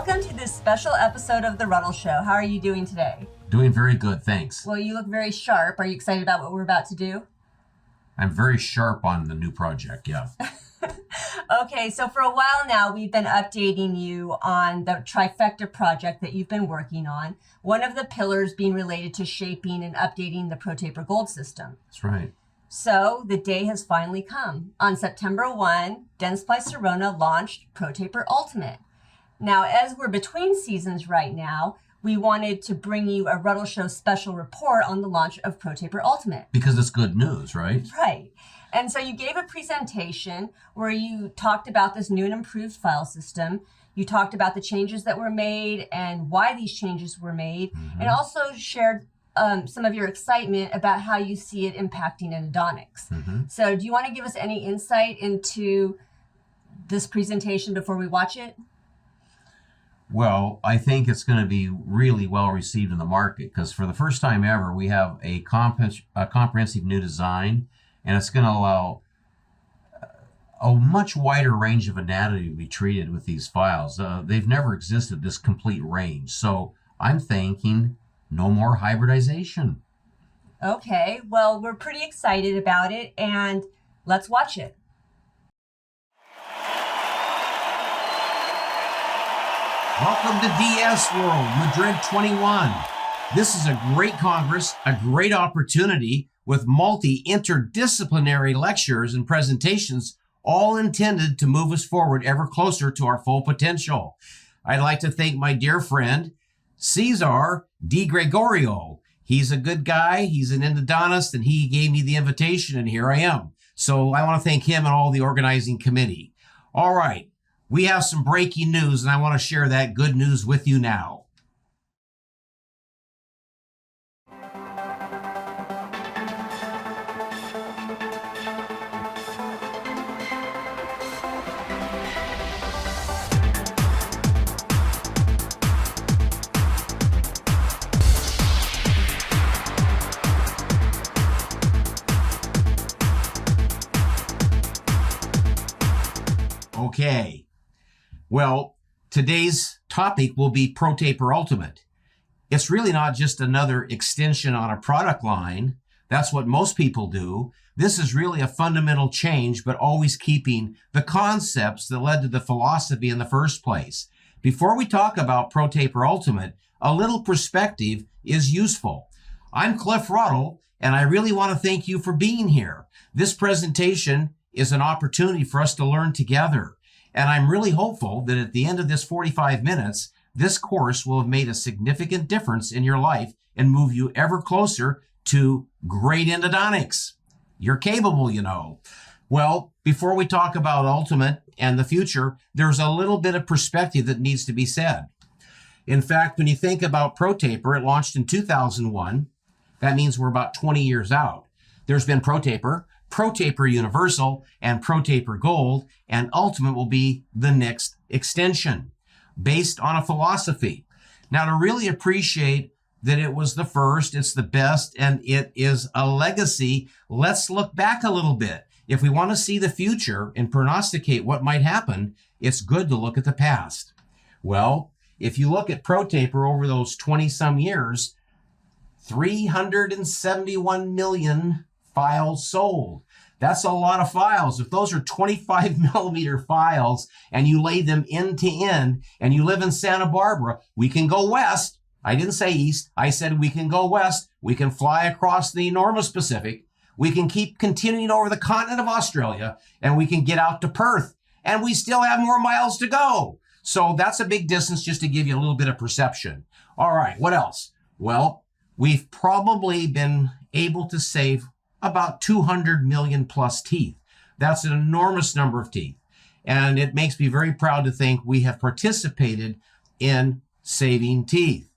Welcome to this special episode of the Ruddle Show. How are you doing today? Doing very good, thanks. Well, you look very sharp. Are you excited about what we're about to do? I'm very sharp on the new project, yeah. Okay, so for a while now, we've been updating you on the trifecta project that you've been working on. One of the pillars being related to shaping and updating the ProTaper Gold system. That's right. So the day has finally come. On September 1, Dentsply Sirona launched ProTaper Ultimate. Now, as we're between seasons right now, we wanted to bring you a Ruddle Show Special Report on the launch of ProTaper Ultimate. Because it's good news, right? Right. And so you gave a presentation where you talked about this new and improved file system. You talked about the changes that were made and why these changes were made, and also shared some of your excitement about how you see it impacting endodontics. So do you want to give us any insight into this presentation before we watch it? Well, I think it's going to be really well received in the market because for the first time ever, we have a comprehensive new design, and it's going to allow a much wider range of anatomy to be treated with these files. They've never existed this complete range. So I'm thinking no more hybridization. Okay, well, we're pretty excited about it, and let's watch it. Welcome to DS World Madrid 21. This is a great congress, a great opportunity with multi-interdisciplinary lectures and presentations, all intended to move us forward ever closer to our full potential. I'd like to thank my dear friend, Cesar Di Gregorio. He's a good guy. He's an endodontist, and he gave me the invitation, and here I am. So I want to thank him and all the organizing committee. All right. We have some breaking news, and I want to share that good news with you now. Okay. Well, today's topic will be ProTaper Ultimate. It's really not just another extension on a product line. That's what most people do. This is really a fundamental change, but always keeping the concepts that led to the philosophy in the first place. Before we talk about ProTaper Ultimate, a little perspective is useful. I'm Cliff Ruddle, and I really want to thank you for being here. This presentation is an opportunity for us to learn together. And I'm really hopeful that at the end of this 45 minutes, this course will have made a significant difference in your life and move you ever closer to great endodontics. You're capable, you know. Well, before we talk about Ultimate and the future, there's a little bit of perspective that needs to be said. In fact, when you think about ProTaper, it launched in 2001. That means we're about 20 years out. There's been ProTaper, ProTaper Universal, and ProTaper Gold, and Ultimate will be the next extension based on a philosophy. Now, to really appreciate that it was the first, it's the best, and it is a legacy, let's look back a little bit. If we want to see the future and prognosticate what might happen, it's good to look at the past. Well, if you look at ProTaper over those 20-some years, 371 million files sold. That's a lot of files. If those are 25 millimeter files and you lay them end to end and you live in Santa Barbara, we can go west. I didn't say east. I said we can go west. We can fly across the enormous Pacific. We can keep continuing over the continent of Australia, and we can get out to Perth, and we still have more miles to go. So that's a big distance, just to give you a little bit of perception. All right, what else? Well, we've probably been able to save about 200 million plus teeth. That's an enormous number of teeth. And it makes me very proud to think we have participated in saving teeth.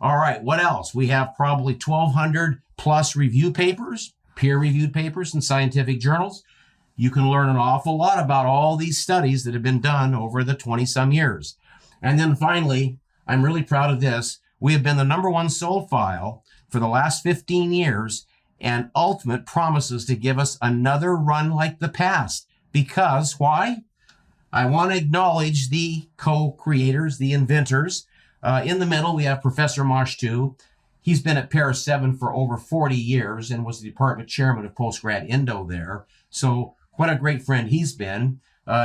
All right, what else? We have probably 1,200 plus review papers, peer-reviewed papers in scientific journals. You can learn an awful lot about all these studies that have been done over the 20-some years. And then finally, I'm really proud of this. We have been the #1 sold file for the last 15 years, and Ultimate promises to give us another run like the past. Because, why? I want to acknowledge the co-creators, the inventors. In the middle, we have Professor Mashtu. He's been at Paris 7 for over 40 years and was the department chairman of postgrad endo there. So what a great friend he's been.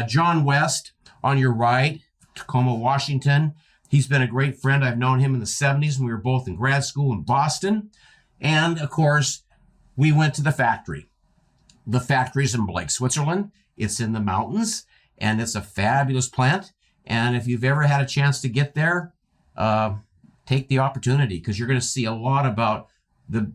John West on your right, Tacoma, Washington. He's been a great friend. I've known him in the 70s when we were both in grad school in Boston. And of course, we went to the factory. The factory's in Blake, Switzerland. It's in the mountains, and it's a fabulous plant. And if you've ever had a chance to get there, take the opportunity, because you're going to see a lot about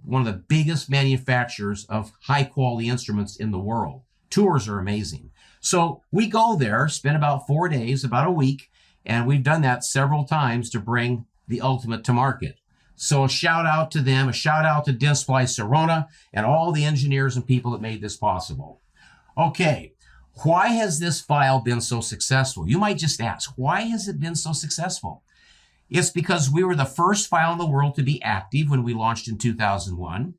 one of the biggest manufacturers of high quality instruments in the world. Tours are amazing. So we go there, spend about 4 days, about a week, and we've done that several times to bring the Ultimate to market. So a shout out to them, a shout out to Dentsply Sirona and all the engineers and people that made this possible. Okay, why has this file been so successful? You might just ask, why has it been so successful? It's because we were the first file in the world to be active when we launched in 2001.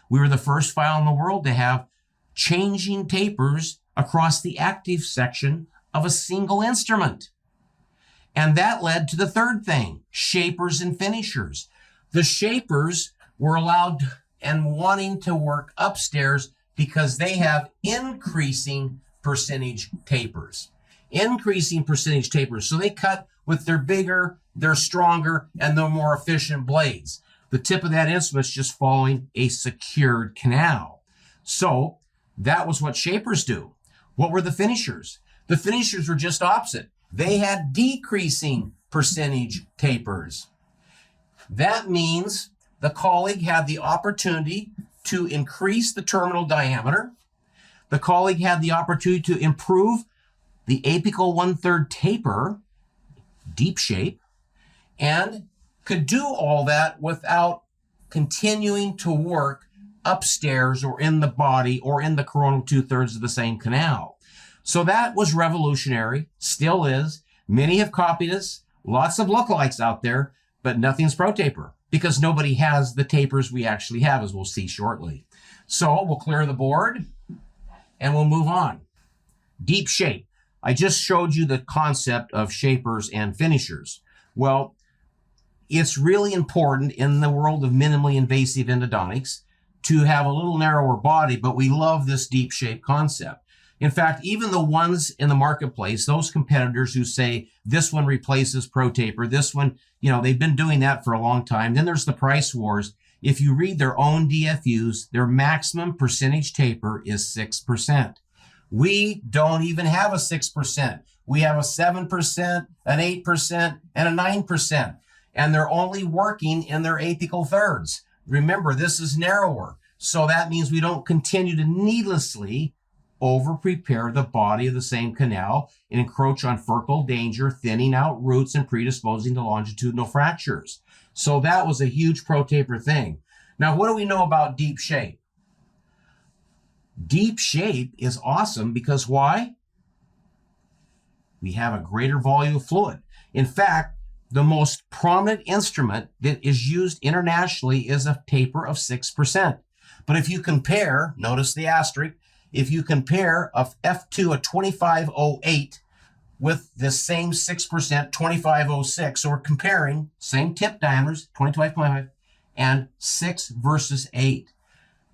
We were the first file in the world to have changing tapers across the active section of a single instrument. And that led to the third thing, shapers and finishers. The shapers were allowed and wanting to work upstairs because they have increasing percentage tapers. Increasing percentage tapers. So they cut with their bigger, their stronger, and their more efficient blades. The tip of that instrument's just following a secured canal. So that was what shapers do. What were the finishers? The finishers were just opposite. They had decreasing percentage tapers. That means the colleague had the opportunity to increase the terminal diameter. The colleague had the opportunity to improve the apical 1/3 taper, deep shape, and could do all that without continuing to work upstairs or in the body or in the coronal 2/3 of the same canal. So that was revolutionary, still is. Many have copied us, lots of lookalikes out there, but nothing's ProTaper because nobody has the tapers we actually have, as we'll see shortly. So we'll clear the board and we'll move on. Deep shape. I just showed you the concept of shapers and finishers. Well, it's really important in the world of minimally invasive endodontics to have a little narrower body, but we love this deep shape concept. In fact, even the ones in the marketplace, those competitors who say this one replaces ProTaper, this one, they've been doing that for a long time. Then there's the price wars. If you read their own DFUs, their maximum percentage taper is 6%. We don't even have a 6%. We have a 7%, an 8%, and a 9%. And they're only working in their apical thirds. Remember, this is narrower. So that means we don't continue to needlessly over-prepare the body of the same canal and encroach on furcal danger, thinning out roots and predisposing to longitudinal fractures. So that was a huge ProTaper thing. Now, what do we know about deep shape? Deep shape is awesome because why? We have a greater volume of fluid. In fact, the most prominent instrument that is used internationally is a taper of 6%. But if you compare, notice the asterisk, if you compare a F2, a 2508 with the same 6%, 2506, so we're comparing same tip diameters, 25.5, and 6 versus 8.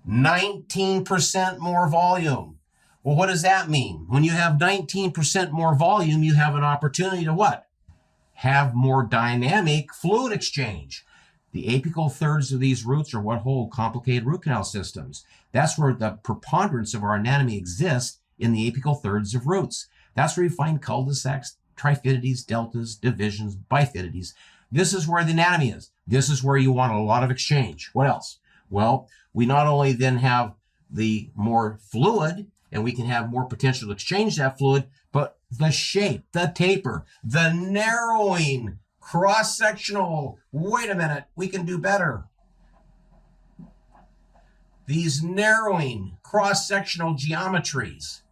19% more volume. Well, what does that mean? When you have 19% more volume, you have an opportunity to what? Have more dynamic fluid exchange. The apical thirds of these roots are what hold complicated root canal systems. That's where the preponderance of our anatomy exists, in the apical thirds of roots. That's where you find cul-de-sacs, trifidities, deltas, divisions, bifidities. This is where the anatomy is. This is where you want a lot of exchange. What else? Well, we not only then have the more fluid, and we can have more potential to exchange that fluid, but the shape, the taper, the narrowing, cross-sectional, wait a minute, we can do better. These narrowing, cross-sectional geometries,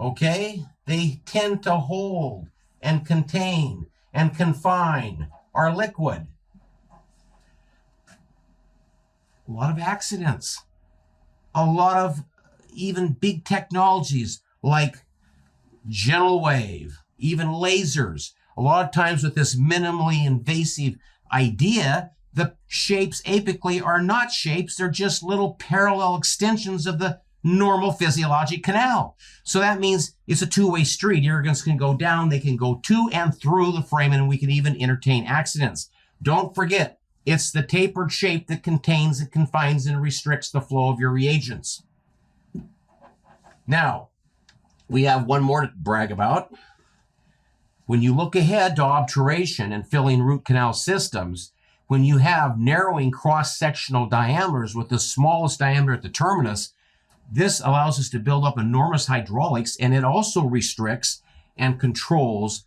okay, they tend to hold and contain and confine our liquid. A lot of accidents, a lot of even big technologies like gentle wave, even lasers. A lot of times with this minimally invasive idea, the shapes apically are not shapes. They're just little parallel extensions of the normal physiologic canal. So that means it's a two-way street. Irrigants can go down, they can go to and through the foramen, and we can even entertain accidents. Don't forget, it's the tapered shape that contains and confines and restricts the flow of your reagents. Now, we have one more to brag about. When you look ahead to obturation and filling root canal systems, when you have narrowing cross-sectional diameters with the smallest diameter at the terminus, this allows us to build up enormous hydraulics, and it also restricts and controls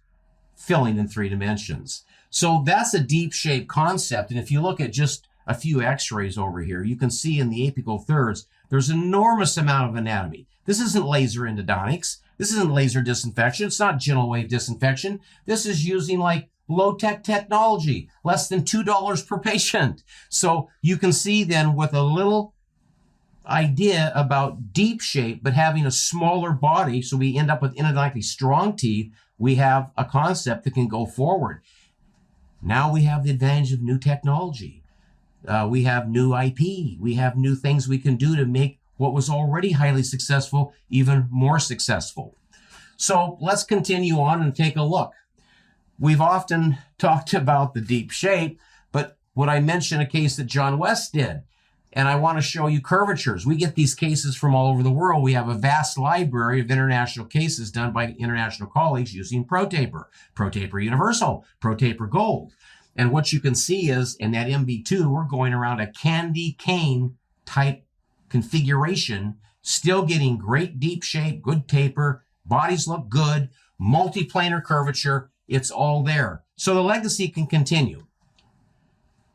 filling in 3 dimensions. So that's a deep shape concept. And if you look at just a few x-rays over here, you can see in the apical thirds, there's an enormous amount of anatomy. This isn't laser endodontics. This isn't laser disinfection. It's not gentle wave disinfection. This is using like low-tech technology, less than $2 per patient. So you can see then with a little idea about deep shape, but having a smaller body, so we end up with endodontically strong teeth, we have a concept that can go forward. Now we have the advantage of new technology. We have new IP. We have new things we can do to make what was already highly successful even more successful. So let's continue on and take a look. We've often talked about the deep shape, but would I mention a case that John West did? And I want to show you curvatures. We get these cases from all over the world. We have a vast library of international cases done by international colleagues using ProTaper, ProTaper Universal, ProTaper Gold. And what you can see is in that MB2, we're going around a candy cane type configuration, still getting great deep shape, good taper, bodies look good, multiplanar curvature, it's all there. So the legacy can continue.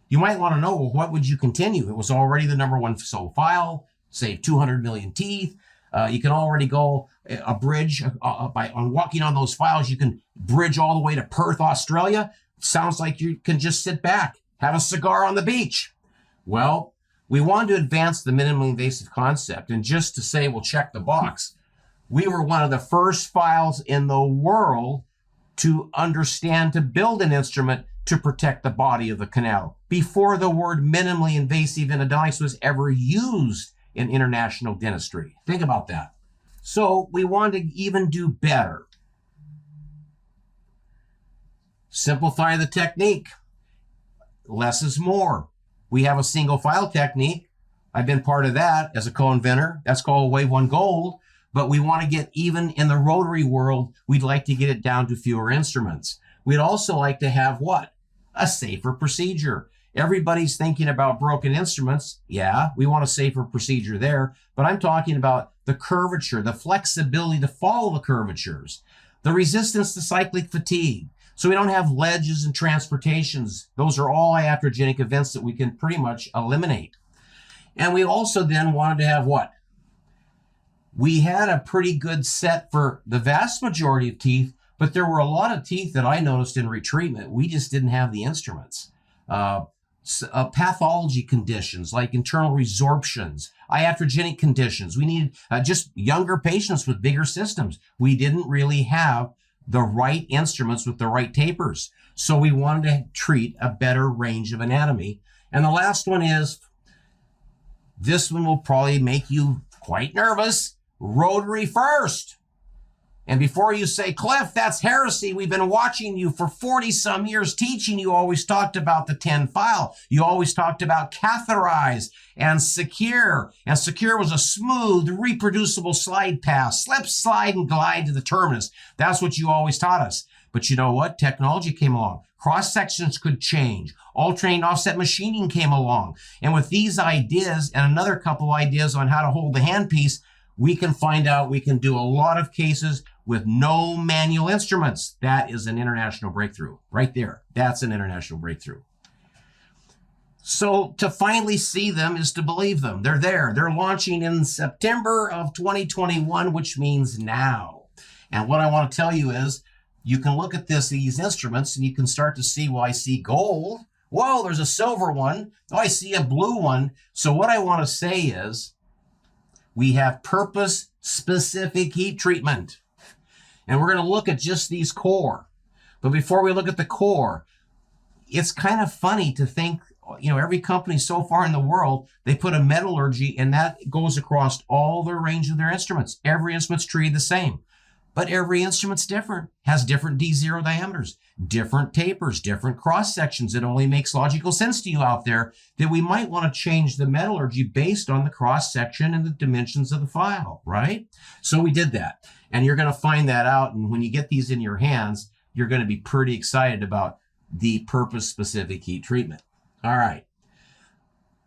You might want to know, well, what would you continue? It was already the #1 sold file, saved 200 million teeth. You can already go a bridge on walking on those files. You can bridge all the way to Perth, Australia. Sounds like you can just sit back, have a cigar on the beach. Well, we wanted to advance the minimally invasive concept. And just to say, we'll check the box, we were one of the first files in the world to understand to build an instrument to protect the body of the canal before the word minimally invasive endodontics was ever used in international dentistry. Think about that. So we wanted to even do better. Simplify the technique. Less is more. We have a single file technique. I've been part of that as a co-inventor. That's called Wave 1 Gold. But we want to get even in the rotary world, we'd like to get it down to fewer instruments. We'd also like to have what? A safer procedure. Everybody's thinking about broken instruments. Yeah, we want a safer procedure there, but I'm talking about the curvature, the flexibility to follow the curvatures, the resistance to cyclic fatigue. So we don't have ledges and transportations. Those are all iatrogenic events that we can pretty much eliminate. And we also then wanted to have what? We had a pretty good set for the vast majority of teeth, but there were a lot of teeth that I noticed in retreatment. We just didn't have the instruments. Pathology conditions like internal resorptions, iatrogenic conditions. We needed just younger patients with bigger systems. We didn't really have the right instruments with the right tapers. So we wanted to treat a better range of anatomy. And the last one is, this one will probably make you quite nervous, rotary first. And before you say, Cliff, that's heresy. We've been watching you for 40 some years teaching. You always talked about the 10 file. You always talked about catheterize and secure. And secure was a smooth, reproducible slide pass. Slip, slide, and glide to the terminus. That's what you always taught us. But you know what? Technology came along. Cross sections could change. Alternating offset machining came along. And with these ideas and another couple ideas on how to hold the handpiece, we can find out we can do a lot of cases with no manual instruments. That is an international breakthrough right there. That's an international breakthrough. So to finally see them is to believe them. They're there. They're launching in September of 2021, which means now. And what I want to tell you is you can look at these instruments and you can start to see, well, I see gold. Whoa, there's a silver one. Oh, I see a blue one. So what I want to say is we have purpose-specific heat treatment. And we're going to look at just these core. But before we look at the core, it's kind of funny to think, every company so far in the world, they put a metallurgy and that goes across all the range of their instruments. Every instrument's treated the same. But every instrument's different, has different D0 diameters, different tapers, different cross sections. It only makes logical sense to you out there that we might want to change the metallurgy based on the cross section and the dimensions of the file, right? So we did that. And you're going to find that out. And when you get these in your hands, you're going to be pretty excited about the purpose-specific heat treatment. All right.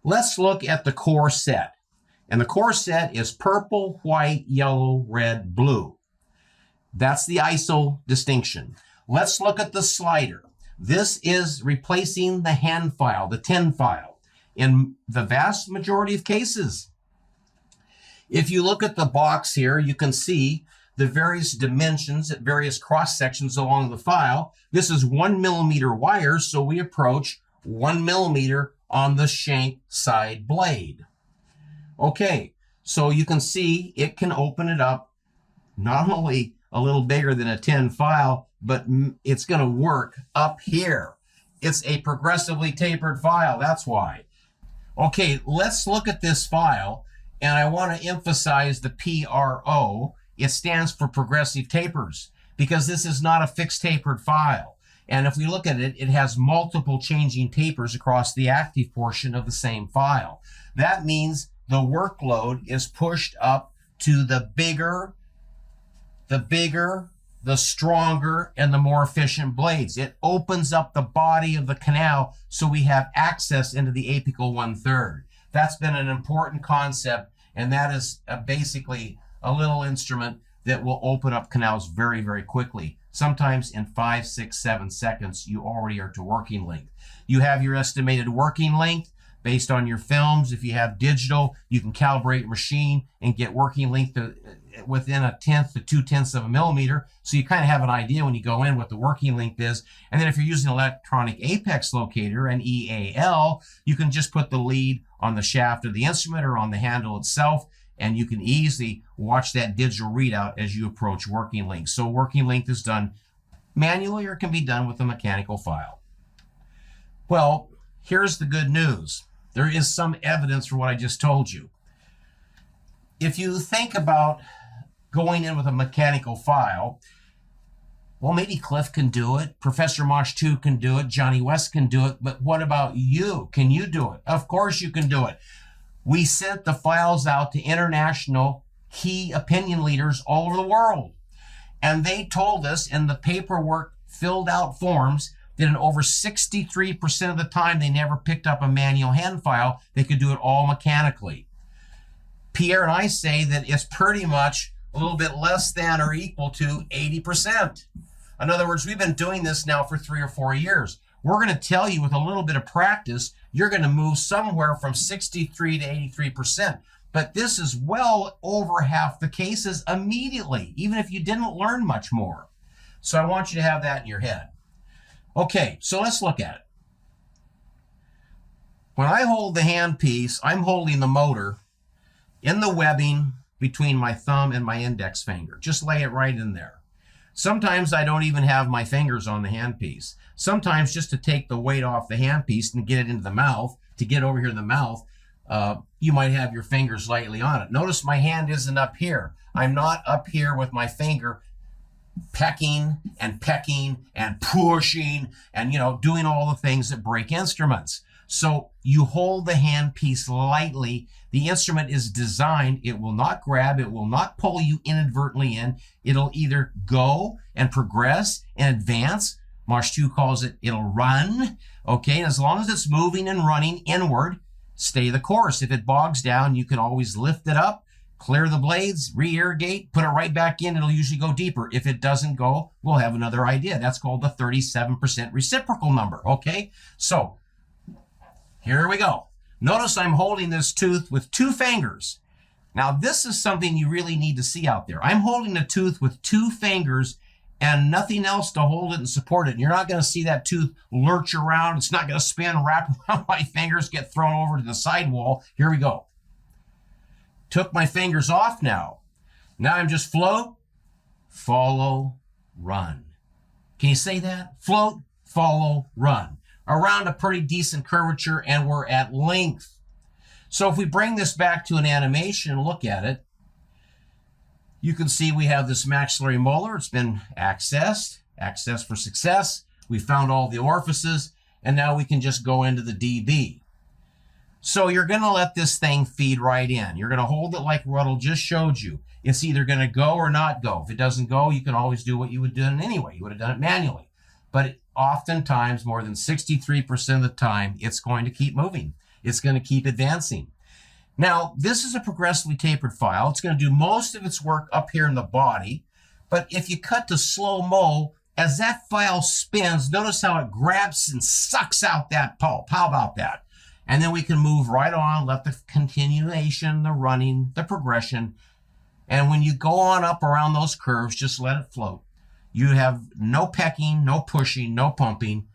Let's look at the core set. And the core set is purple, white, yellow, red, blue. That's the ISO distinction. Let's look at the slider. This is replacing the hand file, the 10 file, in the vast majority of cases. If you look at the box here, you can see the various dimensions at various cross sections along the file. This is 1 millimeter wires, so we approach 1 millimeter on the shank side blade. Okay, so you can see it can open it up not only a little bigger than a 10 file, but it's going to work up here. It's a progressively tapered file, that's why. Okay, let's look at this file, and I want to emphasize the PRO. It stands for progressive tapers, because this is not a fixed tapered file. And if we look at it, it has multiple changing tapers across the active portion of the same file. That means the workload is pushed up to the bigger, the stronger, and the more efficient blades. It opens up the body of the canal so we have access into the apical 1/3. That's been an important concept, and that is basically a little instrument that will open up canals very, very quickly. Sometimes in 5, 6, 7 seconds, you already are to working length. You have your estimated working length based on your films. If you have digital, you can calibrate your machine and get working length within 1/10 to 2/10 of a millimeter. So you kind of have an idea when you go in what the working length is. And then if you're using an electronic apex locator, an EAL, you can just put the lead on the shaft of the instrument or on the handle itself, and you can easily watch that digital readout as you approach working length. So working length is done manually or can be done with a mechanical file. Well, here's the good news. There is some evidence for what I just told you. If you think about going in with a mechanical file, well, maybe Cliff can do it. Professor Mosh 2 can do it. Johnny West can do it. But what about you? Can you do it? Of course you can do it. We sent the files out to international key opinion leaders all over the world. And they told us in the paperwork filled out forms that in over 63% of the time they never picked up a manual hand file. They could do it all mechanically. Pierre and I say that it's pretty much a little bit less than or equal to 80%. In other words, we've been doing this now for 3 or 4 years. We're going to tell you with a little bit of practice, you're going to move somewhere from 63 to 83%. But this is well over half the cases immediately, even if you didn't learn much more. So I want you to have that in your head. Okay, so let's look at it. When I hold the handpiece, I'm holding the motor in the webbing between my thumb and my index finger. Just lay it right in there. Sometimes I don't even have my fingers on the handpiece. Sometimes just to take the weight off the handpiece and get it into the mouth, to get over here in the mouth, you might have your fingers lightly on it. Notice my hand isn't up here. I'm not up here with my finger pecking and pushing and, doing all the things that break instruments. So you hold the handpiece lightly. The instrument is designed, it will not grab, it will not pull you inadvertently in. It'll either go and progress and advance. Mosh 2 calls it, it'll run. Okay, and as long as it's moving and running inward, stay the course. If it bogs down, you can always lift it up, clear the blades, re-irrigate, put it right back in. It'll usually go deeper. If it doesn't go, we'll have another idea. That's called the 37% reciprocal number. Okay, so here we go. Notice I'm holding this tooth with 2 fingers. Now, this is something you really need to see out there. I'm holding the tooth with 2 fingers and nothing else to hold it and support it. And you're not going to see that tooth lurch around. It's not going to spin, wrap around my fingers, get thrown over to the sidewall. Here we go. Took my fingers off now. Now I'm just float, follow, run. Can you say that? Float, follow, run. Around a pretty decent curvature, and we're at length. So if we bring this back to an animation and look at it, you can see we have this maxillary molar. It's been accessed for success. We found all the orifices, and now we can just go into the DB. So you're going to let this thing feed right in. You're going to hold it like Ruddle just showed you. It's either going to go or not go. If it doesn't go, you can always do what you would do anyway. You would have done it manually. But oftentimes, more than 63% of the time, it's going to keep moving. It's going to keep advancing. Now, this is a progressively tapered file. It's going to do most of its work up here in the body. But if you cut to slow-mo, as that file spins, notice how it grabs and sucks out that pulp. How about that? And then we can move right on, let the continuation, the running, the progression. And when you go on up around those curves, just let it float. You have no pecking, no pushing, no pumping.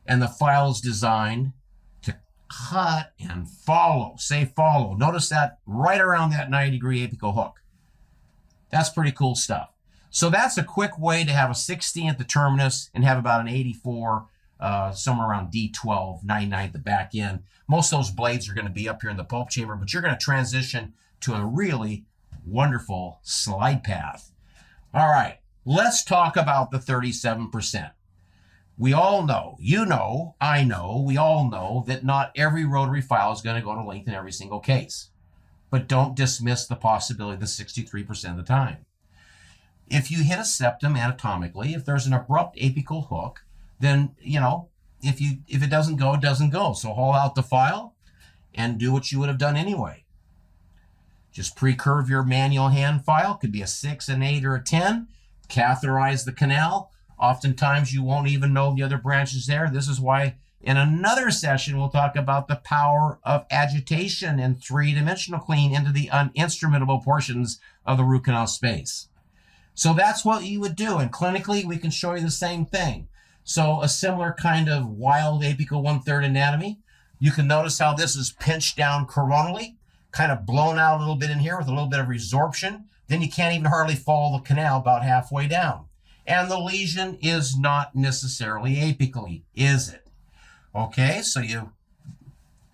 And the file is designed to cut and follow. Say follow. Notice that right around that 90-degree apical hook. That's pretty cool stuff. So that's a quick way to have a 16 at the terminus and have about an 84, somewhere around D12, 99 at the back end. Most of those blades are going to be up here in the pulp chamber, but you're going to transition to a really wonderful slide path. All right, let's talk about the 37%. We all know, you know, I know, we all know that not every rotary file is going to go to length in every single case. But don't dismiss the possibility of the 63% of the time. If you hit a septum anatomically, if there's an abrupt apical hook, then, you know, if it doesn't go, it doesn't go. So haul out the file and do what you would have done anyway. Just pre-curve your manual hand file. Could be a 6, an 8, or a 10. Catheterize the canal. Oftentimes you won't even know the other branches there. This is why in another session we'll talk about the power of agitation and three-dimensional clean into the uninstrumentable portions of the root canal space. So that's what you would do. And clinically, we can show you the same thing. So a similar kind of wild apical 1/3 anatomy. You can notice how this is pinched down coronally, kind of blown out a little bit in here with a little bit of resorption. Then you can't even hardly follow the canal about halfway down. And the lesion is not necessarily apically, is it? Okay, so you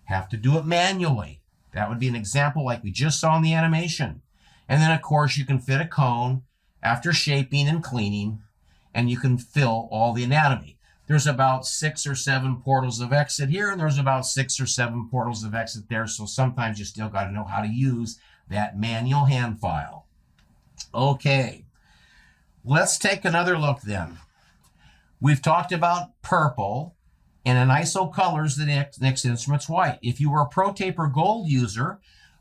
have to do it manually. That would be an example like we just saw in the animation. And then, of course, you can fit a cone after shaping and cleaning, and you can fill all the anatomy. There's about 6 or 7 portals of exit here, and there's about 6 or 7 portals of exit there, so sometimes you still got to know how to use that manual hand file. Okay, let's take another look then. We've talked about purple, and in ISO colors, the next instrument's white. If you were a ProTaper Gold user,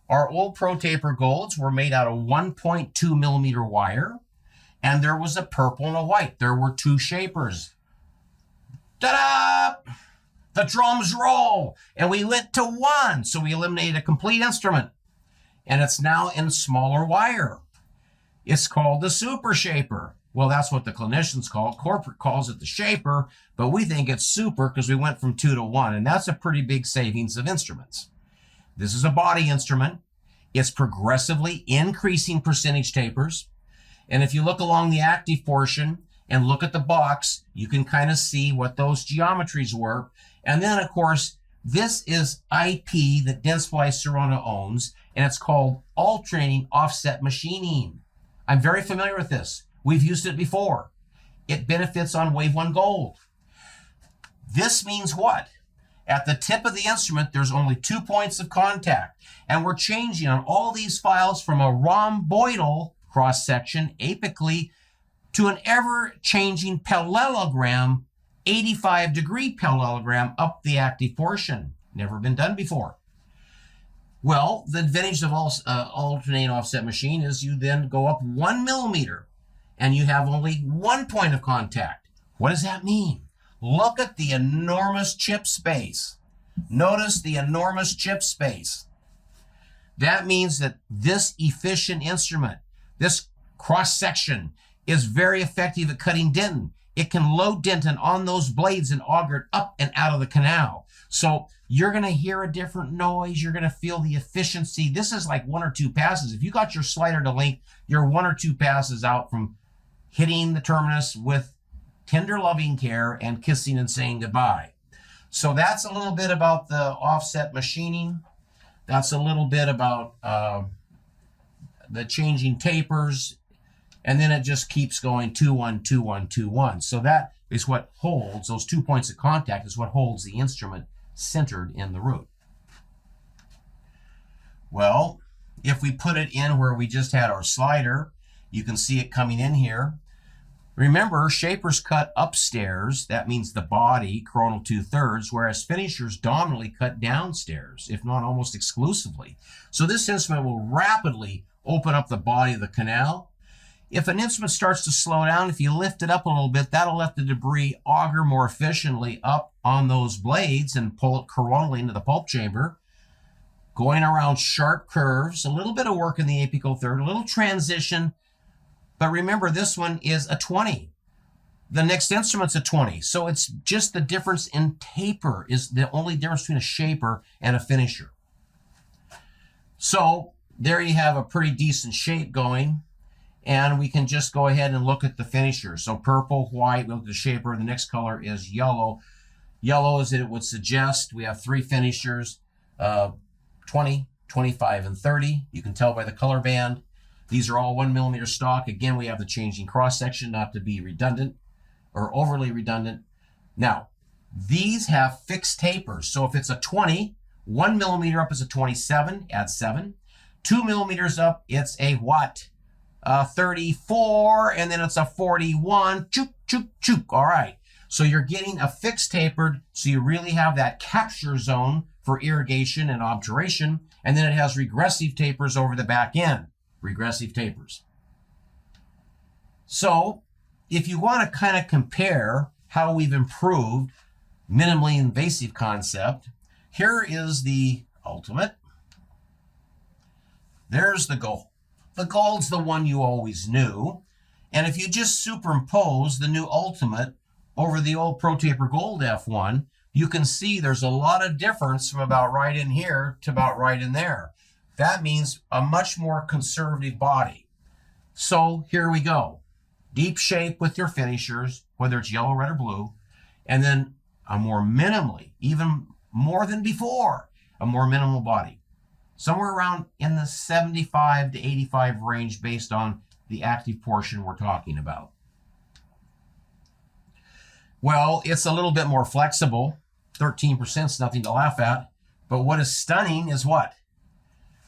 our old ProTaper Golds were made out of 1.2 millimeter wire, and there was a purple and a white. There were 2 shapers. Ta-da! The drums roll, and we went to 1, so we eliminated a complete instrument, and it's now in smaller wire. It's called the super shaper. Well, that's what the clinicians call it. Corporate calls it the shaper, but we think it's super because we went from 2 to 1, and that's a pretty big savings of instruments. This is a body instrument. It's progressively increasing percentage tapers. And if you look along the active portion and look at the box, you can kind of see what those geometries were. And then, of course, this is IP that Dentsply Sirona owns, and it's called alternating offset machining. I'm very familiar with this. We've used it before. It benefits on Wave 1 Gold. This means what? At the tip of the instrument, there's only 2 points of contact. And we're changing on all these files from a rhomboidal cross-section apically to an ever-changing parallelogram, 85-degree parallelogram up the active portion. Never been done before. Well, the advantage of alternating offset machine is you then go up 1 millimeter and you have only 1 point of contact. What does that mean? Look at the enormous chip space. Notice the enormous chip space. That means that this efficient instrument, this cross-section, is very effective at cutting dentin. It can load dentin on those blades and auger it up and out of the canal. So you're going to hear a different noise. You're going to feel the efficiency. This is like 1 or 2 passes. If you got your slider to length, you're 1 or 2 passes out from hitting the terminus with tender loving care and kissing and saying goodbye. So that's a little bit about the offset machining. That's a little bit about the changing tapers. And then it just keeps going 2, 1, 2, 1, 2, 1. So that is what holds, those 2 points of contact is what holds the instrument centered in the root. Well, if we put it in where we just had our slider, you can see it coming in here. Remember, shapers cut upstairs. That means the body, coronal 2/3, whereas finishers dominantly cut downstairs, if not almost exclusively. So this instrument will rapidly open up the body of the canal. If an instrument starts to slow down, if you lift it up a little bit, that'll let the debris auger more efficiently up on those blades and pull it coronally into the pulp chamber. Going around sharp curves, a little bit of work in the apical third, a little transition. But remember, this one is a 20. The next instrument's a 20. So it's just the difference in taper is the only difference between a shaper and a finisher. So there you have a pretty decent shape going. And we can just go ahead and look at the finisher. So purple, white, we look at the shaper. The next color is yellow. Yellow, as it would suggest, we have 3 finishers, 20, 25, and 30. You can tell by the color band. These are all 1mm stock. Again, we have the changing cross-section, not to be redundant or overly redundant. Now, these have fixed tapers. So if it's a 20, 1mm up is a 27, add 7. 2mm up, it's a what? 34, and then it's a 41. Chook, chook, chook. All right. So you're getting a fixed tapered, so you really have that capture zone for irrigation and obturation, and then it has regressive tapers over the back end. Regressive tapers. So if you want to kind of compare how we've improved minimally invasive concept, here is the ultimate. There's the gold. The gold's the one you always knew. And if you just superimpose the new ultimate over the old ProTaper Gold F1, you can see there's a lot of difference from about right in here to about right in there. That means a much more conservative body. So here we go. Deep shape with your finishers, whether it's yellow, red, or blue, and then a more minimally, even more than before, a more minimal body. Somewhere around in the 75 to 85 range based on the active portion we're talking about. Well, it's a little bit more flexible. 13% is nothing to laugh at. But what is stunning is what?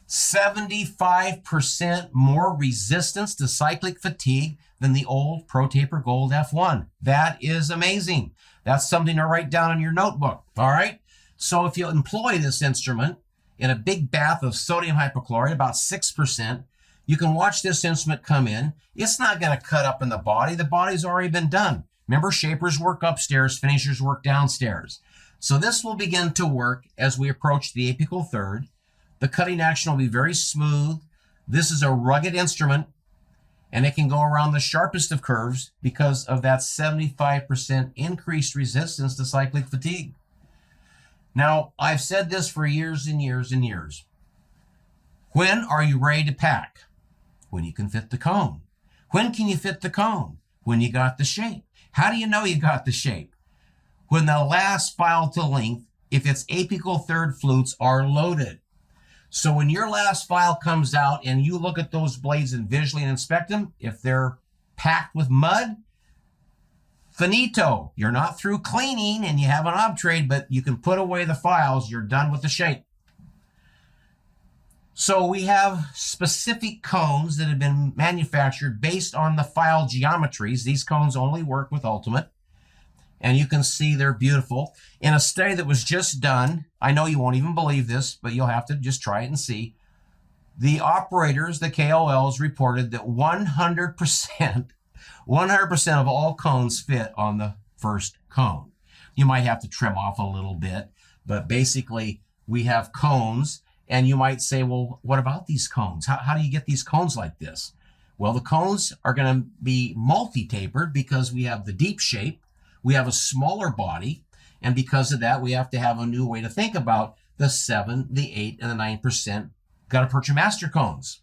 75% more resistance to cyclic fatigue than the old ProTaper Gold F1. That is amazing. That's something to write down in your notebook, all right? So if you employ this instrument in a big bath of sodium hypochlorite, about 6%, you can watch this instrument come in. It's not going to cut up in the body. The body's already been done. Remember, shapers work upstairs, finishers work downstairs. So this will begin to work as we approach the apical third. The cutting action will be very smooth. This is a rugged instrument, and it can go around the sharpest of curves because of that 75% increased resistance to cyclic fatigue. Now, I've said this for years and years and years. When are you ready to pack? When you can fit the cone. When can you fit the cone? When you got the shape. How do you know you got the shape? When the last file to length, if it's apical third flutes, are loaded. So when your last file comes out and you look at those blades and visually inspect them, if they're packed with mud, finito. You're not through cleaning and you have an obtrade, but you can put away the files. You're done with the shape. So we have specific cones that have been manufactured based on the file geometries. These cones only work with Ultimate. And you can see they're beautiful. In a study that was just done, I know you won't even believe this, but you'll have to just try it and see. The operators, the KOLs, reported that 100% of all cones fit on the first cone. You might have to trim off a little bit, but basically we have cones, and you might say, well, what about these cones? How do you get these cones like this? Well, the cones are going to be multi-tapered because we have the deep shape, we have a smaller body, and because of that, we have to have a new way to think about the 7, the 8, and the 9% gutta percha master cones.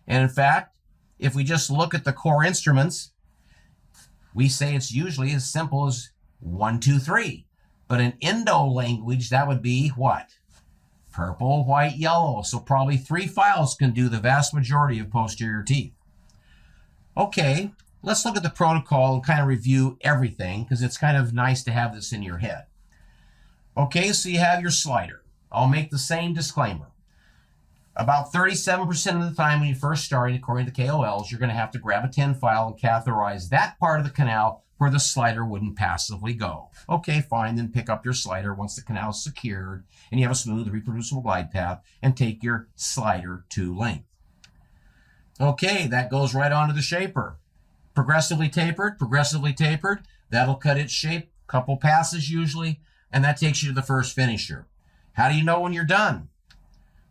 And in fact, if we just look at the core instruments, we say it's usually as simple as 1, 2, 3. But in endo language, that would be what? Purple, white, yellow. So probably 3 files can do the vast majority of posterior teeth. Okay, let's look at the protocol and kind of review everything, because it's kind of nice to have this in your head. Okay, so you have your slider. I'll make the same disclaimer. About 37% of the time when you first start, according to KOLs, you're going to have to grab a 10 file and catheterize that part of the canal where the slider wouldn't passively go. Okay, fine, then pick up your slider once the canal is secured and you have a smooth, reproducible glide path, and take your slider to length. Okay, that goes right onto the shaper. Progressively tapered, that'll cut its shape, couple passes usually, and that takes you to the first finisher. How do you know when you're done?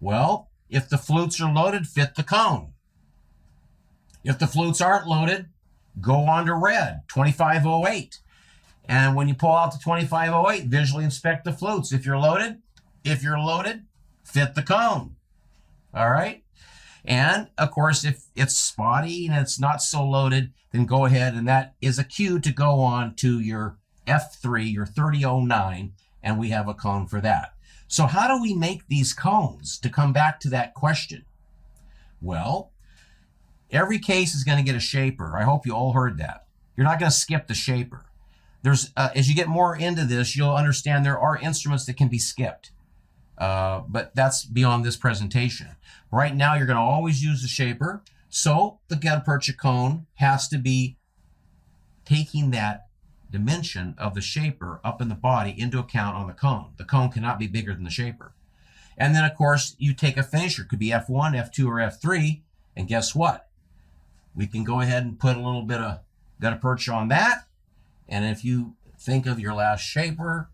Well, if the flutes are loaded, fit the cone. If the flutes aren't loaded, go on to red, 2508. And when you pull out the 2508, visually inspect the flutes. If you're loaded, fit the cone. All right? And, of course, if it's spotty and it's not so loaded, then go ahead, and that is a cue to go on to your F3, your 3009, and we have a cone for that. So how do we make these cones, to come back to that question? Well, every case is going to get a shaper. I hope you all heard that. You're not going to skip the shaper. There's, as you get more into this, you'll understand there are instruments that can be skipped. But that's beyond this presentation. Right now, you're going to always use the shaper. So the gutta-percha cone has to be taking that dimension of the shaper up in the body into account on the cone. The cone cannot be bigger than the shaper. And then, of course, you take a finisher. It could be F1, F2, or F3. And guess what? We can go ahead and put a little bit of gutta-percha on that. And if you think of your last shaper,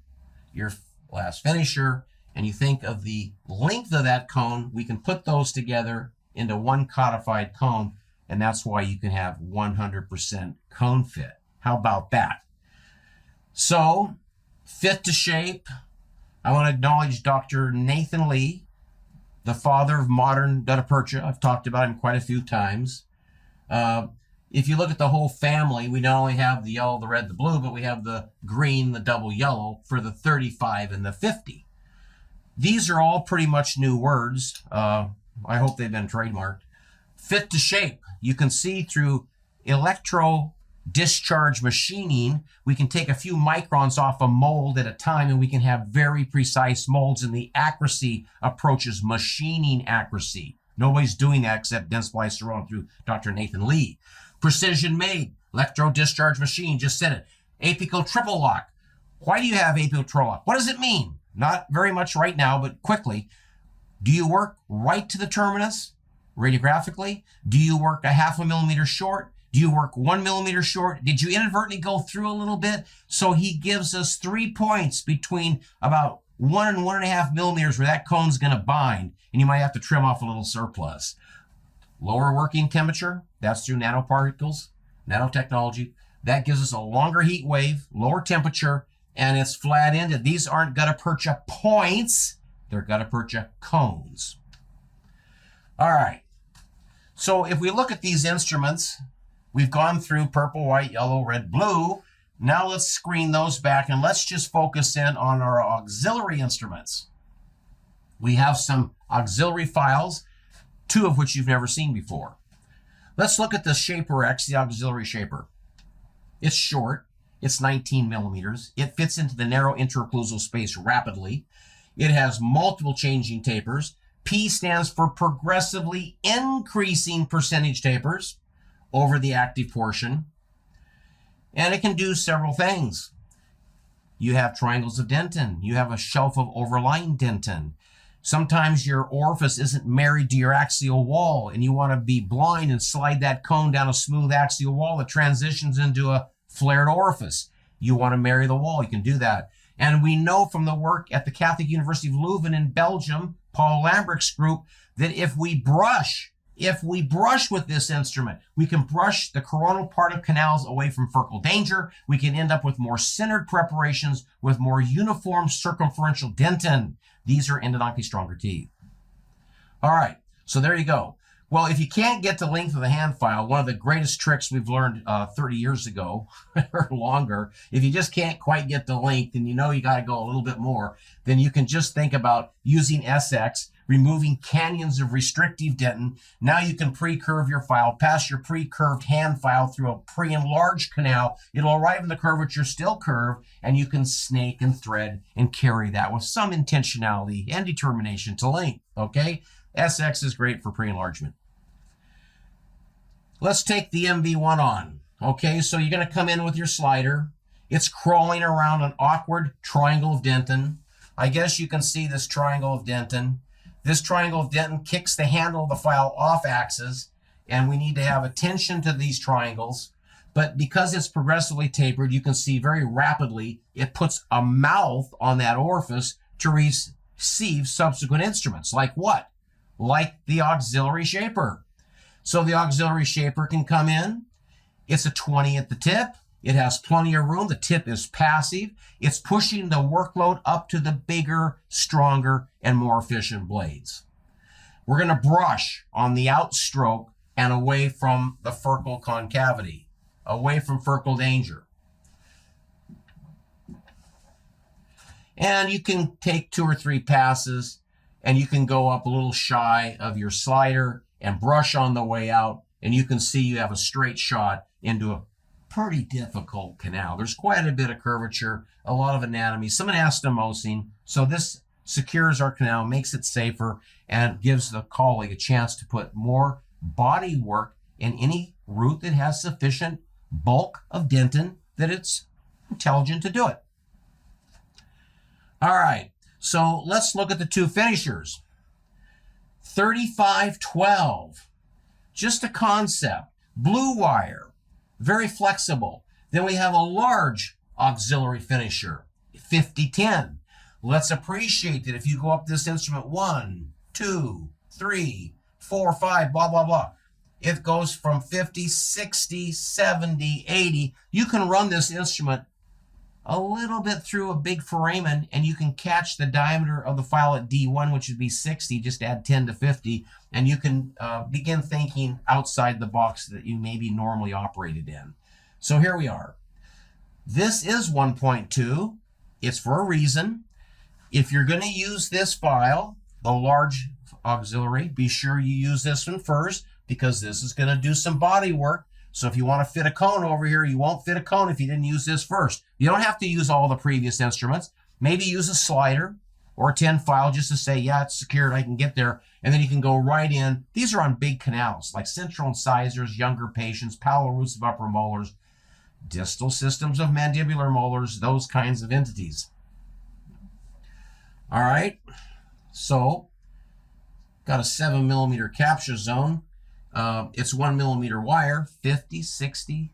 your last finisher, and you think of the length of that cone, we can put those together into one codified cone, and that's why you can have 100% cone fit. How about that? So, fit to shape. I want to acknowledge Dr. Nathan Lee, the father of modern gutta-percha. I've talked about him quite a few times. If you look at the whole family, we not only have the yellow, the red, the blue, but we have the green, the double yellow for the 35 and the 50. These are all pretty much new words. I hope they've been trademarked. Fit to shape. You can see through electro discharge machining, we can take a few microns off a mold at a time, and we can have very precise molds, and the accuracy approaches machining accuracy. Nobody's doing that except Dentsply Sirona through Dr. Nathan Lee. Precision made, electro discharge machine, just said it. Apical triple lock. Why do you have apical triple lock? What does it mean? Not very much right now, but quickly. Do you work right to the terminus radiographically? Do you work a 0.5 millimeter short? Do you work 1 millimeter short? Did you inadvertently go through a little bit? So he gives us 3 points between about 1 and 1.5 millimeters where that cone's going to bind, and you might have to trim off a little surplus. Lower working temperature, that's through nanoparticles, nanotechnology. That gives us a longer heat wave, lower temperature, and it's flat-ended. These aren't gutta-percha points, they're gutta-percha cones. All right, so if we look at these instruments, we've gone through purple, white, yellow, red, blue. Now let's screen those back, and let's just focus in on our auxiliary instruments. We have some auxiliary files, 2 of which you've never seen before. Let's look at the Shaper X, the auxiliary shaper. It's short. It's 19 millimeters. It fits into the narrow interocclusal space rapidly. It has multiple changing tapers. P stands for progressively increasing percentage tapers over the active portion. And it can do several things. You have triangles of dentin. You have a shelf of overlying dentin. Sometimes your orifice isn't married to your axial wall, and you want to be blind and slide that cone down a smooth axial wall that transitions into a flared orifice. You want to marry the wall, you can do that. And we know from the work at the Catholic University of Leuven in Belgium, Paul Lambrick's group, that if we brush with this instrument, we can brush the coronal part of canals away from focal danger. We can end up with more centered preparations with more uniform circumferential dentin. These are endodontically stronger teeth. All right, so there you go. Well, if you can't get the length of the hand file, one of the greatest tricks we've learned 30 years ago or longer, if you just can't quite get the length and you know you got to go a little bit more, then you can just think about using SX, removing canyons of restrictive dentin. Now you can pre-curve your file, pass your pre-curved hand file through a pre-enlarged canal. It'll arrive in the curvature still curved, and you can snake and thread and carry that with some intentionality and determination to length, okay? SX is great for pre-enlargement. Let's take the MV1 on. Okay, so you're going to come in with your slider. It's crawling around an awkward triangle of dentin. I guess you can see this triangle of dentin. This triangle of dentin kicks the handle of the file off axis, and we need to have attention to these triangles. But because it's progressively tapered, you can see very rapidly it puts a mouth on that orifice to receive subsequent instruments. Like what? Like the auxiliary shaper. So the auxiliary shaper can come in. It's a 20 at the tip. It has plenty of room. The tip is passive. It's pushing the workload up to the bigger, stronger, and more efficient blades. We're going to brush on the outstroke and away from the furcal concavity, away from furcal danger. And you can take 2 or 3 passes, and you can go up a little shy of your slider and brush on the way out, and you can see you have a straight shot into a pretty difficult canal. There's quite a bit of curvature, a lot of anatomy, some anastomosing. So this secures our canal, makes it safer, and gives the colleague a chance to put more body work in any root that has sufficient bulk of dentin that it's intelligent to do it. All right, so let's look at the 2 finishers. 3512, just a concept. Blue wire, very flexible. Then we have a large auxiliary finisher, 5010. Let's appreciate that if you go up this instrument 1, 2, 3, 4, 5, blah, blah, blah. It goes from 50, 60, 70, 80. You can run this instrument a little bit through a big foramen, and you can catch the diameter of the file at D1, which would be 60, just add 10 to 50, and you can begin thinking outside the box that you maybe normally operated in. So here we are. This is 1.2. It's for a reason. If you're going to use this file, the large auxiliary, be sure you use this one first, because this is going to do some body work. So if you want to fit a cone over here, you won't fit a cone if you didn't use this first. You don't have to use all the previous instruments. Maybe use a slider or a 10 file just to say, yeah, it's secured, I can get there. And then you can go right in. These are on big canals, like central incisors, younger patients, palatal roots of upper molars, distal systems of mandibular molars, those kinds of entities. All right, so got a 7mm capture zone. It's 1mm wire, 50, 60,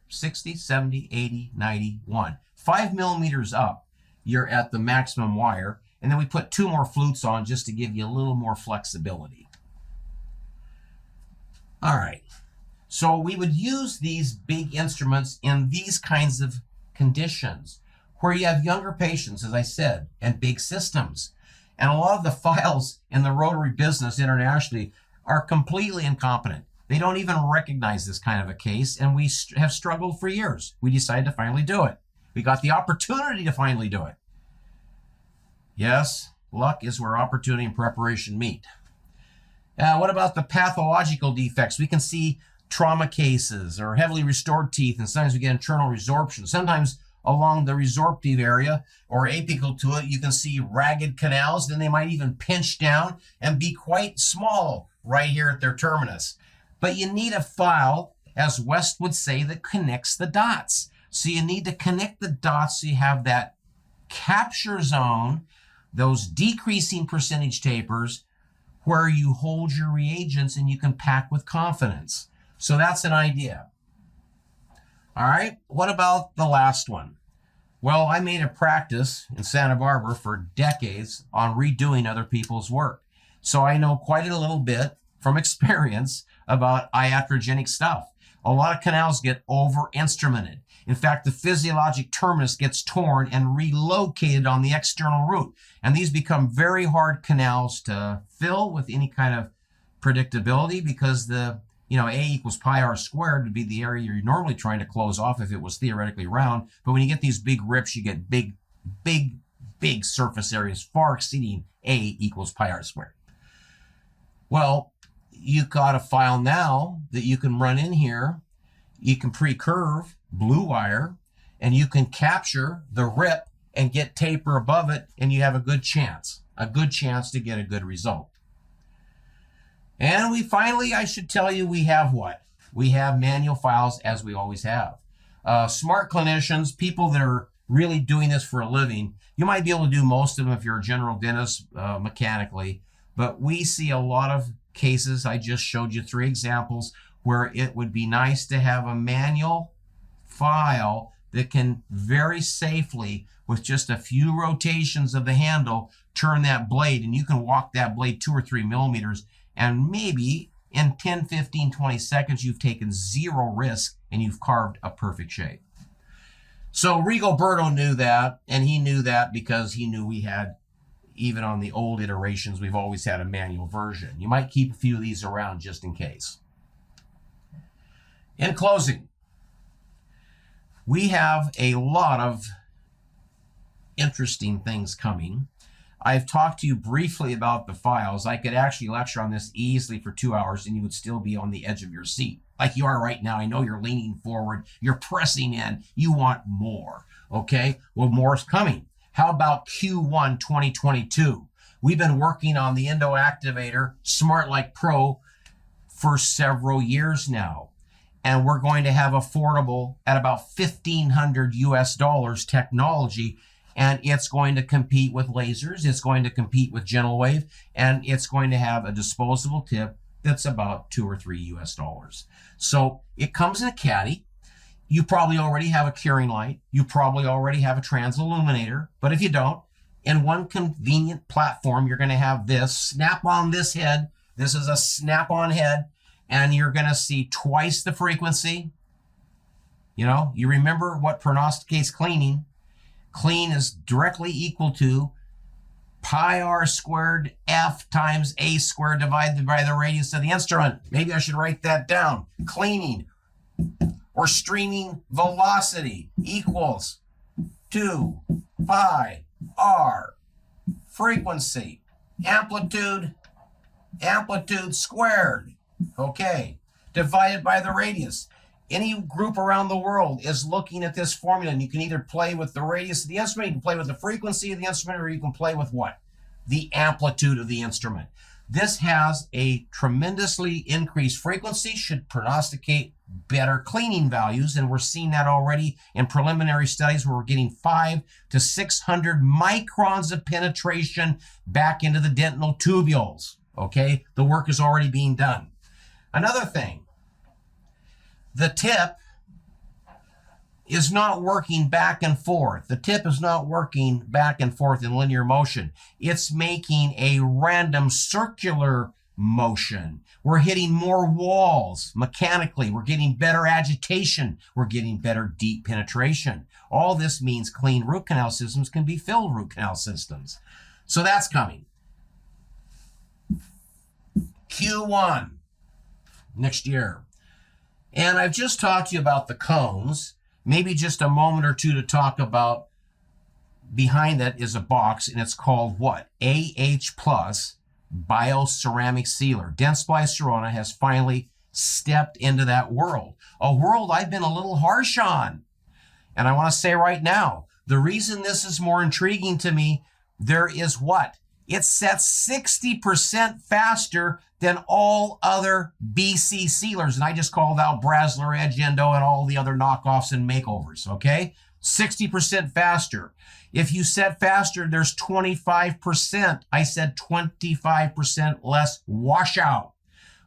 60, 70, 80, 90, 1. 5mm up, you're at the maximum wire. And then we put 2 more flutes on just to give you a little more flexibility. All right, so we would use these big instruments in these kinds of conditions where you have younger patients, as I said, and big systems. And a lot of the files in the rotary business internationally are completely incompetent. They don't even recognize this kind of a case, and we have struggled for years. We decided to finally do it. We got the opportunity to finally do it. Yes, luck is where opportunity and preparation meet. What about the pathological defects? We can see trauma cases or heavily restored teeth, and sometimes we get internal resorption. Sometimes along the resorptive area or apical to it, you can see ragged canals. Then they might even pinch down and be quite small right here at their terminus. But you need a file, as West would say, that connects the dots. So you need to connect the dots so you have that capture zone, those decreasing percentage tapers, where you hold your reagents and you can pack with confidence. So that's an idea. All right, what about the last one? Well, I made a practice in Santa Barbara for decades on redoing other people's work. So I know quite a little bit from experience about iatrogenic stuff. A lot of canals get over-instrumented. In fact, the physiologic terminus gets torn and relocated on the external root. And these become very hard canals to fill with any kind of predictability because the, A equals pi r squared would be the area you're normally trying to close off if it was theoretically round. But when you get these big rips, you get big surface areas far exceeding A equals pi r squared. Well, you've got a file now that you can run in here. You can pre-curve blue wire, and you can capture the rip and get taper above it, and you have a good chance to get a good result. And we finally, I should tell you, we have what? We have manual files, as we always have. Smart clinicians, people that are really doing this for a living, you might be able to do most of them if you're a general dentist mechanically, but we see a lot of cases. I just showed you 3 examples where it would be nice to have a manual file that can very safely, with just a few rotations of the handle, turn that blade, and you can walk that blade 2 or 3 millimeters, and maybe in 10, 15, 20 seconds, you've taken 0 risk and you've carved a perfect shape. So Rigoberto knew that, and he knew that because he knew we had, even on the old iterations, we've always had a manual version. You might keep a few of these around just in case. In closing, we have a lot of interesting things coming. I've talked to you briefly about the files. I could actually lecture on this easily for 2 hours and you would still be on the edge of your seat. Like you are right now. I know you're leaning forward. You're pressing in. You want more. Okay? Well, more is coming. How about Q1 2022? We've been working on the Endo Activator SmartLike Pro for several years now. And we're going to have affordable at about $1,500 US technology. And it's going to compete with lasers. It's going to compete with gentle wave. And it's going to have a disposable tip that's about $2 or $3 US. So it comes in a caddy. You probably already have a curing light. You probably already have a transilluminator. But if you don't, in one convenient platform, you're going to have this. Snap on this head. This is a snap-on head. And you're going to see twice the frequency. You remember what prognosticates cleaning. Clean is directly equal to pi r squared f times a squared divided by the radius of the instrument. Maybe I should write that down. Cleaning or streaming velocity equals 2 pi r frequency amplitude squared. Okay, divided by the radius. Any group around the world is looking at this formula, and you can either play with the radius of the instrument, you can play with the frequency of the instrument, or you can play with what? The amplitude of the instrument. This has a tremendously increased frequency, should prognosticate better cleaning values, and we're seeing that already in preliminary studies where we're getting 500 to 600 microns of penetration back into the dental tubules. Okay, the work is already being done. Another thing, the tip is not working back and forth. The tip is not working back and forth in linear motion. It's making a random circular motion. We're hitting more walls mechanically. We're getting better agitation. We're getting better deep penetration. All this means clean root canal systems can be filled root canal systems. So that's coming. Q1 next year. And I've just talked to you about the cones. Maybe just a moment or two to talk about, behind that is a box, and it's called what? AH Plus Bioceramic Sealer. Dentsply Sirona has finally stepped into that world. A world I've been a little harsh on. And I want to say right now, the reason this is more intriguing to me, there is what? It sets 60% faster than all other BC sealers. And I just called out Brasler, Edge Endo, and all the other knockoffs and makeovers, okay? 60% faster. If you set faster, there's 25%. I said 25% less washout.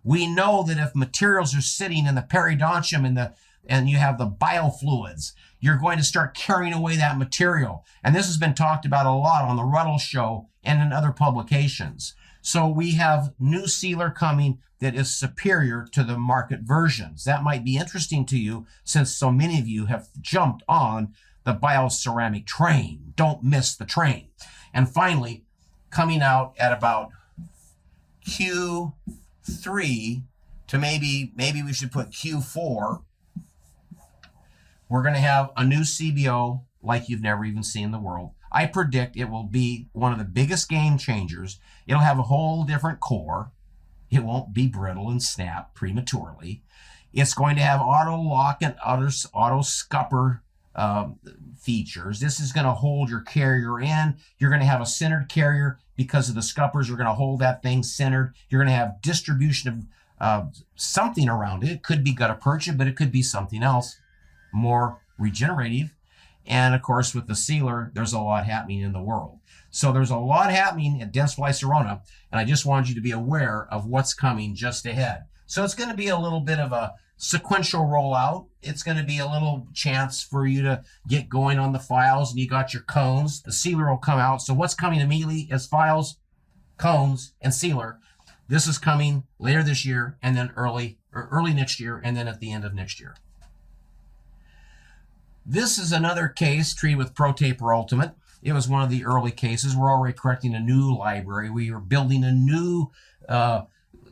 We know that if materials are sitting in the periodontium and you have the biofluids, you're going to start carrying away that material. And this has been talked about a lot on the Ruddle Show and in other publications. So we have new sealer coming that is superior to the market versions. That might be interesting to you since so many of you have jumped on the bioceramic train. Don't miss the train. And finally, coming out at about Q4 Q3 to maybe we should put Q4, we're going to have a new CBO like you've never even seen in the world. I predict it will be one of the biggest game changers. It'll have a whole different core. It won't be brittle and snap prematurely. It's going to have auto lock and auto scupper features. This is going to hold your carrier in. You're going to have a centered carrier because of the scuppers. You're going to hold that thing centered. You're going to have distribution of something around it. It could be gutta percha, but it could be something else more regenerative. And of course, with the sealer, there's a lot happening in the world. So there's a lot happening at Dentsply Sirona, and I just wanted you to be aware of what's coming just ahead. So it's going to be a little bit of a sequential rollout. It's going to be a little chance for you to get going on the files, and you got your cones. The sealer will come out. So what's coming immediately is files, cones, and sealer. This is coming later this year, and then early next year, and then at the end of next year. This is another case treated with ProTaper Ultimate. It was one of the early cases. We're already correcting a new library. We are building a new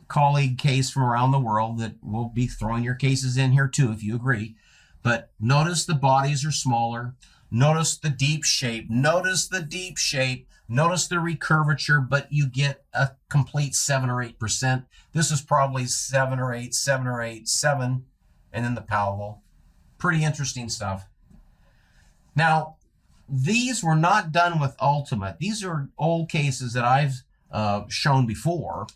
colleague case from around the world that we'll be throwing your cases in here too, if you agree. But notice the bodies are smaller. Notice the deep shape. Notice the deep shape. Notice the recurvature, but you get a complete 7 or 8%. This is probably 7 or 8, 7 or 8, 7, and then the palatal. Pretty interesting stuff. Now, these were not done with Ultimate. These are old cases that I've shown before,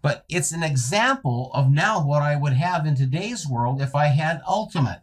but it's an example of now what I would have in today's world if I had Ultimate.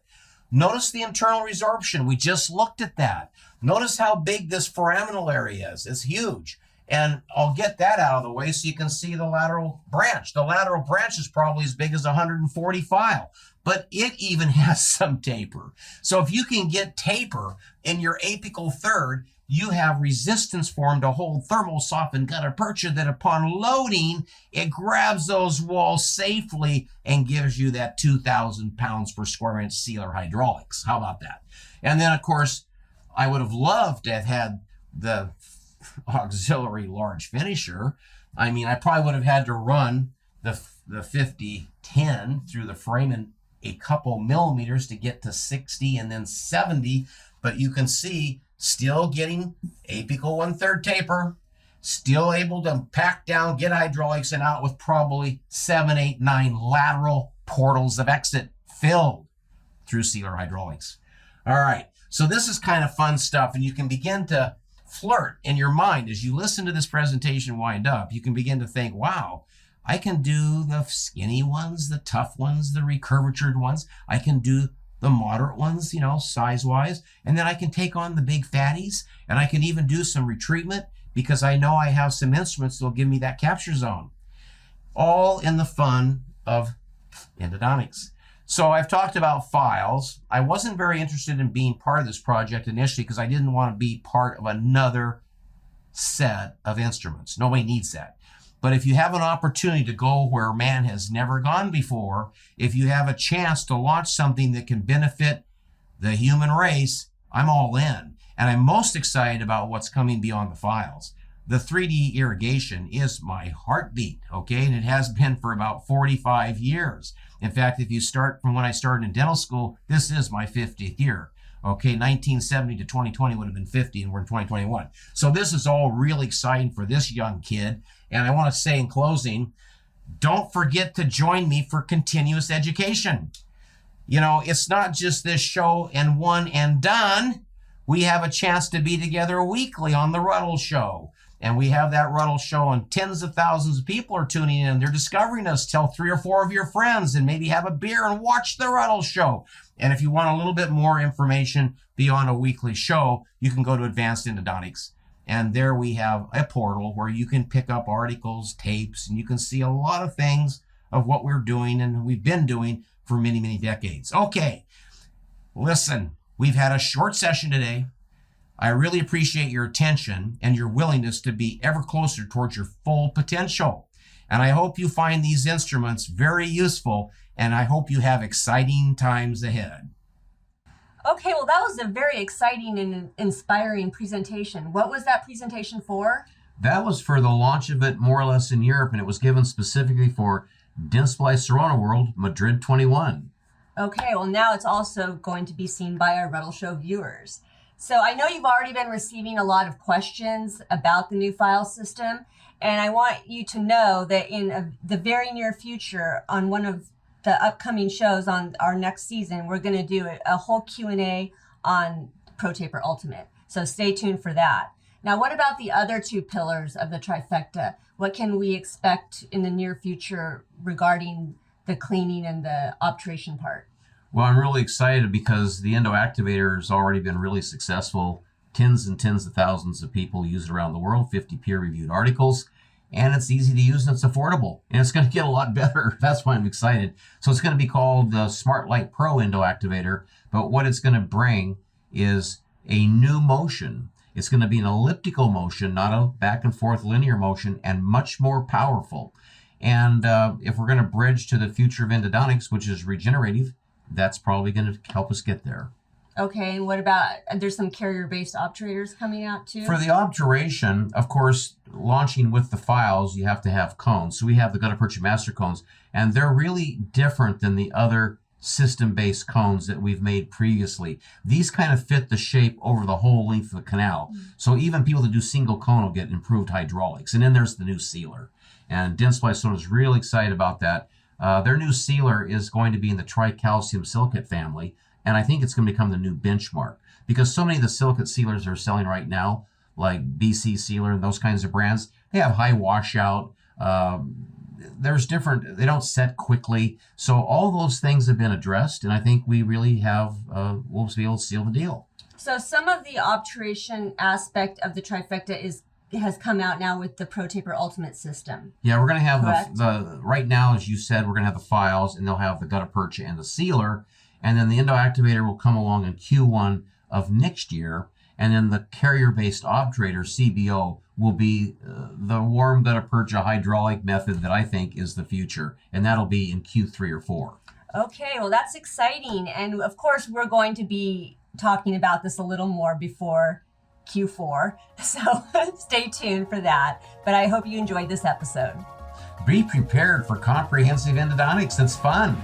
Notice the internal resorption. We just looked at that. Notice how big this foraminal area is. It's huge. And I'll get that out of the way so you can see the lateral branch. The lateral branch is probably as big as 140 file, but it even has some taper. So if you can get taper in your apical third, you have resistance formed to hold thermal softened gutta percha that upon loading, it grabs those walls safely and gives you that 2,000 pounds per square inch sealer hydraulics. How about that? And then, of course, I would have loved to have had the auxiliary large finisher. I mean, I probably would have had to run the 5010 through the frame in a couple millimeters to get to 60 and then 70, but you can see still getting apical 1/3 taper, still able to pack down, get hydraulics, and out with probably 7, 8, 9 lateral portals of exit filled through sealer hydraulics. All right, so this is kind of fun stuff, and you can begin to flirt in your mind as you listen to this presentation wind up. You can begin to think, wow, I can do the skinny ones, the tough ones, the recurvatured ones. I can do the moderate ones, you know, size-wise. And then I can take on the big fatties, and I can even do some retreatment because I know I have some instruments that will give me that capture zone. All in the fun of endodontics. So I've talked about files. I wasn't very interested in being part of this project initially because I didn't want to be part of another set of instruments. Nobody needs that. But if you have an opportunity to go where man has never gone before, if you have a chance to launch something that can benefit the human race, I'm all in. And I'm most excited about what's coming beyond the files. The 3D irrigation is my heartbeat, okay? And it has been for about 45 years. In fact, if you start from when I started in dental school, this is my 50th year. Okay, 1970 to 2020 would have been 50, and we're in 2021. So this is all really exciting for this young kid. And I want to say in closing, don't forget to join me for continuous education. You know, it's not just this show and one and done. We have a chance to be together weekly on the Ruddle Show. And we have that Ruddle Show, and tens of thousands of people are tuning in. They're discovering us. Tell 3 or 4 of your friends and maybe have a beer and watch the Ruddle Show. And if you want a little bit more information beyond a weekly show, you can go to Advanced Endodontics. And there we have a portal where you can pick up articles, tapes, and you can see a lot of things of what we're doing and we've been doing for many, many decades. Okay, listen, we've had a short session today. I really appreciate your attention and your willingness to be ever closer towards your full potential. And I hope you find these instruments very useful, and I hope you have exciting times ahead. Okay, well, that was a very exciting and inspiring presentation. What was that presentation for? That was for the launch of it more or less in Europe, and it was given specifically for Dentsply Sirona World Madrid 21. Okay, well now it's also going to be seen by our Ruddle Show viewers. So I know you've already been receiving a lot of questions about the new file system, and I want you to know that in the very near future, on one of the upcoming shows on our next season, we're going to do a whole Q&A on ProTaper Ultimate. So stay tuned for that. Now, what about the other two pillars of the trifecta? What can we expect in the near future regarding the cleaning and the obturation part? Well, I'm really excited because the endo activator has already been really successful. Tens and tens of thousands of people use it around the world, 50 peer-reviewed articles, and it's easy to use and it's affordable. And it's going to get a lot better. That's why I'm excited. So it's going to be called the Smart Light Pro Endo Activator, but what it's going to bring is a new motion. It's going to be an elliptical motion, not a back and forth linear motion, and much more powerful. And if we're going to bridge to the future of endodontics, which is regenerative, that's probably going to help us get there. Okay, and what about, there's some carrier-based obturators coming out too? For the obturation, of course, launching with the files, you have to have cones. So we have the gutta percha master cones, and they're really different than the other system-based cones that we've made previously. These kind of fit the shape over the whole length of the canal. So even people that do single cone will get improved hydraulics. And then there's the new sealer. And Dentsply Sirona is really excited about that. Their new sealer is going to be in the tricalcium silicate family, and I think it's going to become the new benchmark because so many of the silicate sealers that are selling right now, like BC Sealer and those kinds of brands, they have high washout. There's different, they don't set quickly. So all those things have been addressed, and I think we really have, we'll be able to seal the deal. So some of the obturation aspect of the trifecta has come out now with the ProTaper Ultimate system. Yeah, we're going to have the right now, as you said, we're going to have the files, and they'll have the gutta percha and the sealer, and then the endo activator will come along in Q1 of next year, and then the carrier-based obturator, CBO, will be the warm gutta percha hydraulic method that I think is the future, and that'll be in Q3 or 4. Okay, well that's exciting, and of course we're going to be talking about this a little more before Q4, so stay tuned for that. But I hope you enjoyed this episode. Be prepared for comprehensive endodontics. It's fun.